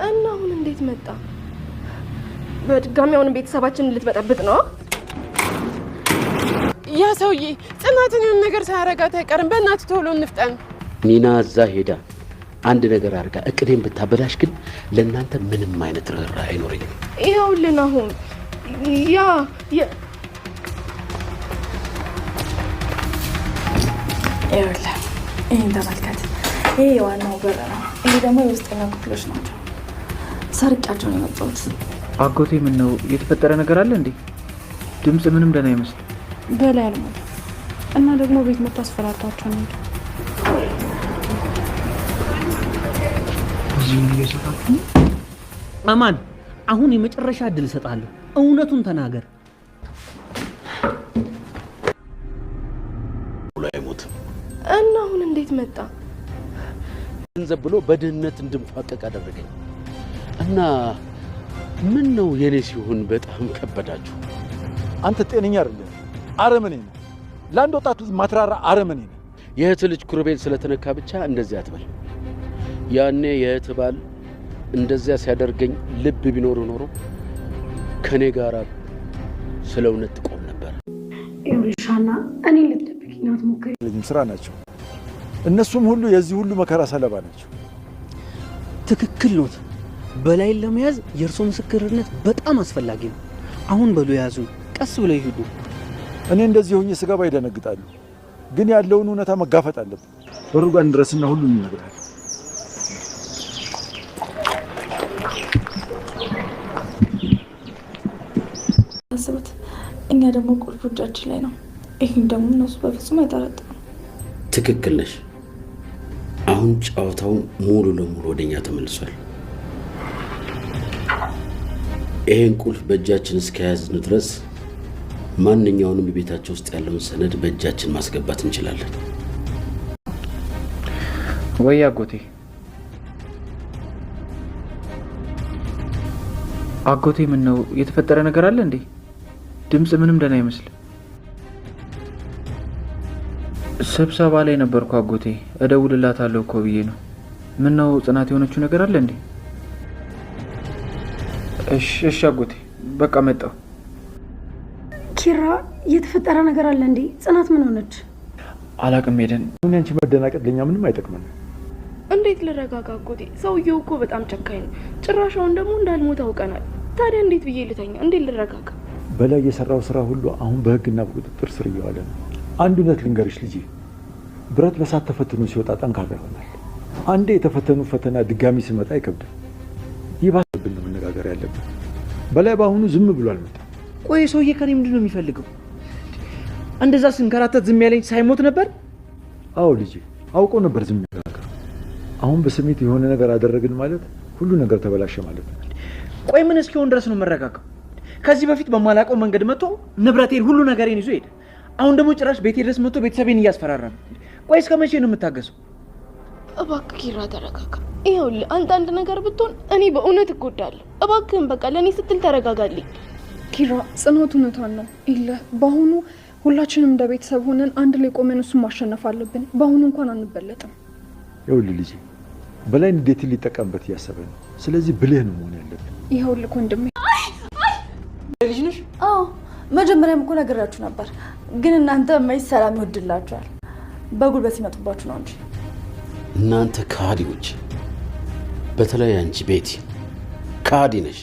እና አሁን እንዴት መጣ? በድጋሚ አሁን ቤተሰባችንን ልትበጠብጥ ነው? ያ ሰውዬ ጽናትን የሆነ ነገር ሳያረጋት አይቀርም። በእናትህ ቶሎ እንፍጠን። ኒና እዛ ሄዳ አንድ ነገር አድርጋ እቅዴን ብታበላሽ ግን ለእናንተ ምንም አይነት ርህራሄ አይኖረኝም። ይኸውልህ አሁን ይኸውልህ ይህን ተመልከት። ይሄ የዋናው በር ነው። ይሄ ደግሞ የውስጠኛው ክፍሎች ናቸው። ሰርቂያቸው ነው የመጣሁት። አጎቴ ምን ነው የተፈጠረ ነገር አለ እንዴ? ድምፅ ምንም ደህና አይመስል። በላይ አልሞት እና ደግሞ ቤት መጥቶ አስፈራርቷቸው ነው። አማን አሁን የመጨረሻ እድል እሰጣለሁ። እውነቱን ተናገር። አይሞትም። እና አሁን እንዴት መጣ? ገንዘብ ብሎ በድህነት እንድንፋቀቅ አደረገኝ እና ምን ነው የኔ ሲሆን በጣም ከበዳችሁ። አንተ ጤነኛ አይደለም፣ አረመኔ ነህ። ለአንድ ወጣት ማትራራ አረመኔ ነህ። የእህት ልጅ ኩርቤል ስለተነካ ብቻ እንደዚያ አትበል። ያኔ የእህት ባል እንደዚያ ሲያደርገኝ ልብ ቢኖር ኖሮ ከኔ ጋር ስለ እውነት ትቆም ነበር። ይኸውልሻና እኔ ልትደብቂኝ አትሞክሪ። ስራ ናቸው እነሱም ሁሉ የዚህ ሁሉ መከራ ሰለባ ናቸው። ትክክል ኖት። በላይን ለመያዝ የእርሶ ምስክርነት በጣም አስፈላጊ ነው። አሁን በሉ ያዙ፣ ቀስ ብለው ይሄዱ። እኔ እንደዚህ ሆኜ ስገባ ይደነግጣሉ፣ ግን ያለውን እውነታ መጋፈጥ አለብን። በሩ ጋር እንድረስና ሁሉን ይነግራል። አስቡት፣ እኛ ደግሞ ቁልፉ እጃችን ላይ ነው። ይህን ደግሞ እነሱ በፍጹም አይጠረጥሩም። ትክክል ነሽ። አሁን ጨዋታውን ሙሉ ለሙሉ ወደኛ ተመልሷል። ይሄን ቁልፍ በእጃችን እስከያዝን ድረስ ማንኛውንም ቤታቸው ውስጥ ያለውን ሰነድ በእጃችን ማስገባት እንችላለን። ወይ አጎቴ አጎቴ ምን ነው የተፈጠረ ነገር አለ እንዴ? ድምፅ ምንም ደህና አይመስል። ስብሰባ ላይ ነበርኩ አጎቴ። እደውልላታለሁ እኮ ብዬ ነው። ምን ነው ጽናት የሆነችው ነገር አለ እንዴ? እሺ አጎቴ በቃ መጣሁ። ኪራ የተፈጠረ ነገር አለ እንዴ? ጽናት ምን ሆነች? አላቅም ሄደን። አንቺ መደናቀጥ ለኛ ምንም አይጠቅመንም። እንዴት ልረጋጋ አጎቴ? ሰውየው እኮ በጣም ጨካኝ ነው። ጭራሻውን ደግሞ እንዳልሞት አውቀናል። ታዲያ እንዴት ብዬ ልተኛ? እንዴት ልረጋጋ? በላይ የሰራው ስራ ሁሉ አሁን በህግና በቁጥጥር ስር እየዋለ ነው። አንድ እውነት ልንገርሽ ልጄ፣ ብረት በሳት ተፈትኖ ሲወጣ ጠንካራ ይሆናል። አንዴ የተፈተኑ ፈተና ድጋሚ ሲመጣ አይከብድም። ይባስብን ነው መነጋገር ያለብን። በላይ በአሁኑ ዝም ብሎ አልመጣም። ቆይ ሰውዬ ከኔ ምንድን ነው የሚፈልገው? እንደዛ ስንከራተት ዝም ያለኝ ሳይሞት ነበር? አዎ ልጄ፣ አውቆ ነበር ዝም ያደረገው። አሁን በስሜት የሆነ ነገር አደረግን ማለት ሁሉ ነገር ተበላሸ ማለት ነው። ቆይ ምን እስኪሆን ድረስ ነው መረጋጋው? ከዚህ በፊት በማላውቀው መንገድ መጥቶ ንብረቴን ሁሉ ነገሬን ይዞ ሄደ። አሁን ደግሞ ጭራሽ ቤቴ ድረስ መጥቶ ቤተሰቤን እያስፈራራ ነው። ቆይ እስከ መቼ ነው የምታገሰው? እባክህ ኪራ ተረጋጋ። ይኸውልህ አንድ ነገር ብትሆን እኔ በእውነት እጎዳለሁ። እባክህን በቃ ለእኔ ስትል ተረጋጋልኝ። ኪራ ጽናት እውነቷን ነው። በአሁኑ ሁላችንም እንደ ቤተሰብ ሆነን አንድ ላይ ቆመን እሱን ማሸነፍ አለብን። በአሁኑ እንኳን አንበለጥም። ይኸውልህ ልጄ፣ በላይ እንዴትን ሊጠቀምበት እያሰበ ነው። ስለዚህ ብልህ ነው መሆን ያለብን። ይኸውልህ ወንድሜ ልጅ ነሽ? አዎ መጀመሪያም እኮ ነግራችሁ ነበር፣ ግን እናንተ መች ሰላም ይወድላችኋል። በጉልበት ሲመጡባችሁ ነው እንጂ። እናንተ ካዲዎች፣ በተለይ አንቺ ቤቲ ካዲ ነሽ።